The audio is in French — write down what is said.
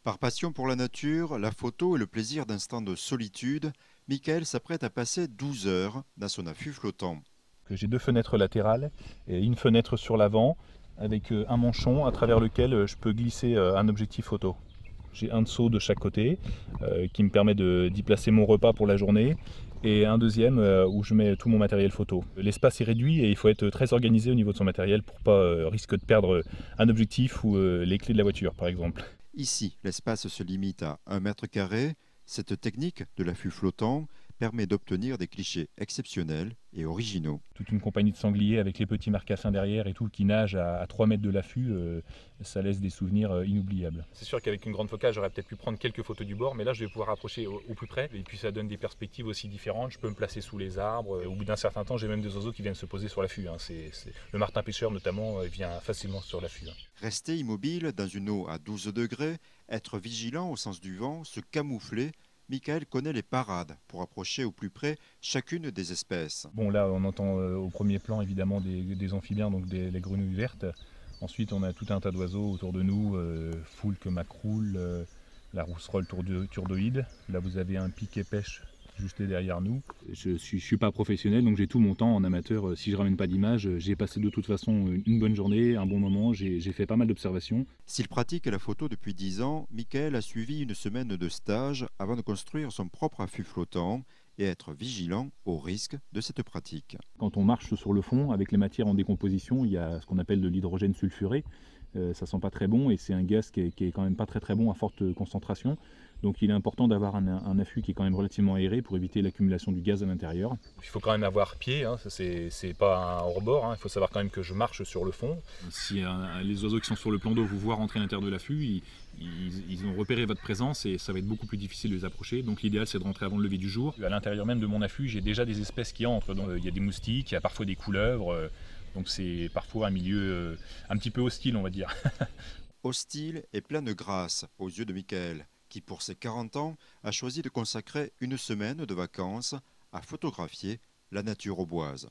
Par passion pour la nature, la photo et le plaisir d'instants de solitude, Michael s'apprête à passer 12 heures dans son affût flottant. J'ai deux fenêtres latérales et une fenêtre sur l'avant avec un manchon à travers lequel je peux glisser un objectif photo. J'ai un seau de chaque côté qui me permet d'y placer mon repas pour la journée et un deuxième où je mets tout mon matériel photo. L'espace est réduit et il faut être très organisé au niveau de son matériel pour pas risquer de perdre un objectif ou les clés de la voiture par exemple. Ici, l'espace se limite à 1 mètre carré. Cette technique de l'affût flottant permet d'obtenir des clichés exceptionnels et originaux. Toute une compagnie de sangliers avec les petits marcassins derrière et tout qui nagent à 3 mètres de l'affût, ça laisse des souvenirs inoubliables. C'est sûr qu'avec une grande focale, j'aurais peut-être pu prendre quelques photos du bord, mais là je vais pouvoir approcher au plus près et puis ça donne des perspectives aussi différentes. Je peux me placer sous les arbres. Au bout d'un certain temps, j'ai même des oiseaux qui viennent se poser sur l'affût. Le martin pêcheur notamment vient facilement sur l'affût. Rester immobile dans une eau à 12 degrés, être vigilant au sens du vent, se camoufler, Michael connaît les parades pour approcher au plus près chacune des espèces. Bon, là on entend au premier plan évidemment des amphibiens, donc les grenouilles vertes. Ensuite, on a tout un tas d'oiseaux autour de nous, foulque, macroule, la rousserolle turdoïde. Là, vous avez un piquet pêche juste derrière nous. Je suis pas professionnel, donc j'ai tout mon temps en amateur. Si je ramène pas d'image, j'ai passé de toute façon une bonne journée, un bon moment. J'ai fait pas mal d'observations. S'il pratique la photo depuis 10 ans, Michael a suivi une semaine de stage avant de construire son propre affût flottant et être vigilant au risque de cette pratique. Quand on marche sur le fond, avec les matières en décomposition, il y a ce qu'on appelle de l'hydrogène sulfuré. Ça sent pas très bon et c'est un gaz qui est quand même pas très très bon à forte concentration. Donc il est important d'avoir un affût qui est quand même relativement aéré pour éviter l'accumulation du gaz à l'intérieur. Il faut quand même avoir pied, hein, c'est pas un hors-bord, hein. Il faut savoir quand même que je marche sur le fond. Si les oiseaux qui sont sur le plan d'eau vous voient rentrer à l'intérieur de l'affût, ils ont repéré votre présence et ça va être beaucoup plus difficile de les approcher. Donc l'idéal c'est de rentrer avant le lever du jour. À l'intérieur même de mon affût, j'ai déjà des espèces qui entrent. Donc, il y a des moustiques, il y a parfois des couleuvres. Donc c'est parfois un milieu un petit peu hostile, on va dire. Hostile et plein de grâce aux yeux de Michael, qui pour ses 40 ans a choisi de consacrer une semaine de vacances à photographier la nature auboise.